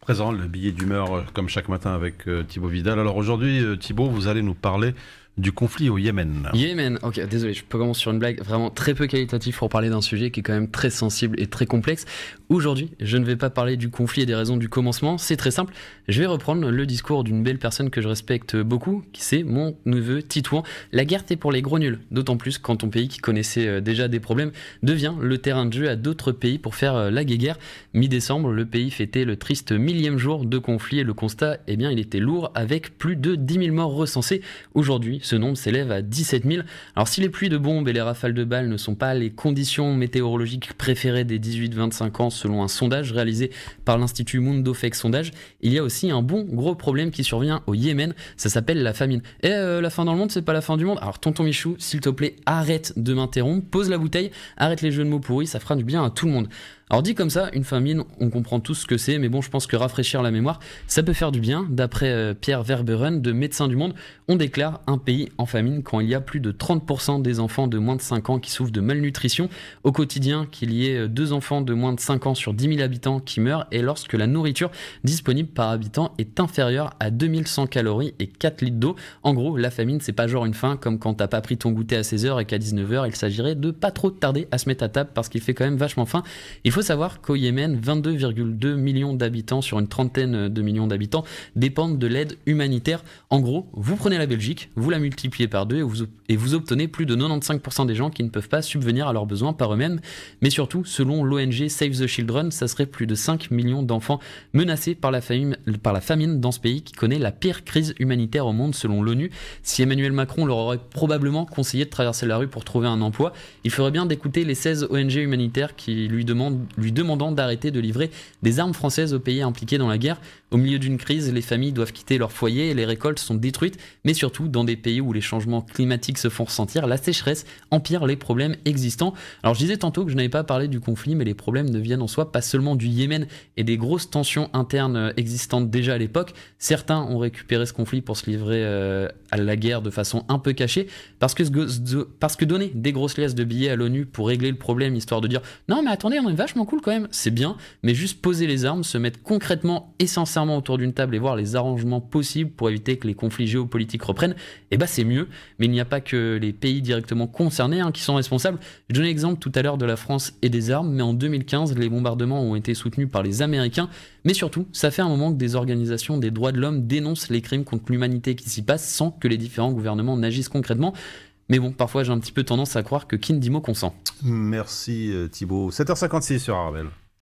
Présent, le billet d'humeur, comme chaque matin avec Thibaut Vidal. Alors aujourd'hui, Thibaut, vous allez nous parler du conflit au Yémen. Yémen, ok, désolé, je peux commencer sur une blague vraiment très peu qualitative pour parler d'un sujet qui est quand même très sensible et très complexe. Aujourd'hui, je ne vais pas parler du conflit et des raisons du commencement, c'est très simple. Je vais reprendre le discours d'une belle personne que je respecte beaucoup, qui c'est mon neveu Titouan. La guerre est pour les gros nuls, d'autant plus quand ton pays qui connaissait déjà des problèmes devient le terrain de jeu à d'autres pays pour faire la guéguerre. Mi-décembre, le pays fêtait le triste millième jour de conflit et le constat, eh bien, il était lourd avec plus de 10 000 morts recensés. Aujourd'hui, ce nombre s'élève à 17 000. Alors si les pluies de bombes et les rafales de balles ne sont pas les conditions météorologiques préférées des 18-25 ans selon un sondage réalisé par l'Institut Mundofec Sondage, il y a aussi un bon gros problème qui survient au Yémen, ça s'appelle la famine. Et la fin dans le monde, c'est pas la fin du monde. Alors tonton Michou, s'il te plaît, arrête de m'interrompre, pose la bouteille, arrête les jeux de mots pourris, ça fera du bien à tout le monde. Alors dit comme ça, une famine, on comprend tous ce que c'est, mais bon, je pense que rafraîchir la mémoire, ça peut faire du bien. D'après Pierre Verberen de Médecins du Monde, on déclare un pays en famine quand il y a plus de 30% des enfants de moins de 5 ans qui souffrent de malnutrition. Au quotidien, qu'il y ait 2 enfants de moins de 5 ans sur 10 000 habitants qui meurent, et lorsque la nourriture disponible par habitant est inférieure à 2100 calories et 4 litres d'eau. En gros, la famine, c'est pas genre une faim comme quand t'as pas pris ton goûter à 16h et qu'à 19h, il s'agirait de pas trop tarder à se mettre à table parce qu'il fait quand même vachement faim. Il faut savoir qu'au Yémen, 22,2 millions d'habitants sur une trentaine de millions d'habitants dépendent de l'aide humanitaire. En gros, vous prenez la Belgique, vous la multipliez par 2 et vous obtenez plus de 95% des gens qui ne peuvent pas subvenir à leurs besoins par eux-mêmes. Mais surtout, selon l'ONG Save the Children, ça serait plus de 5 millions d'enfants menacés par la famine dans ce pays qui connaît la pire crise humanitaire au monde selon l'ONU. Si Emmanuel Macron leur aurait probablement conseillé de traverser la rue pour trouver un emploi, il ferait bien d'écouter les 16 ONG humanitaires qui lui demandant d'arrêter de livrer des armes françaises aux pays impliqués dans la guerre. Au milieu d'une crise, les familles doivent quitter leur foyer et les récoltes sont détruites, mais surtout dans des pays où les changements climatiques se font ressentir, la sécheresse empire les problèmes existants. Alors je disais tantôt que je n'avais pas parlé du conflit, mais les problèmes ne viennent en soi pas seulement du Yémen et des grosses tensions internes existantes déjà à l'époque. Certains ont récupéré ce conflit pour se livrer à la guerre de façon un peu cachée, parce que donner des grosses liasses de billets à l'ONU pour régler le problème, histoire de dire « Non mais attendez, on est vachement cool quand même », c'est bien, mais juste poser les armes, se mettre concrètement et sincèrement autour d'une table et voir les arrangements possibles pour éviter que les conflits géopolitiques reprennent, eh ben c'est mieux. Mais il n'y a pas que les pays directement concernés qui sont responsables. Je donnais l'exemple tout à l'heure de la France et des armes, mais en 2015, les bombardements ont été soutenus par les Américains. Mais surtout, ça fait un moment que des organisations des droits de l'homme dénoncent les crimes contre l'humanité qui s'y passent sans que les différents gouvernements n'agissent concrètement. Mais bon, parfois j'ai un petit peu tendance à croire que qui ne dit mot consent. Merci Thibaut. 7h56 sur Arabelle.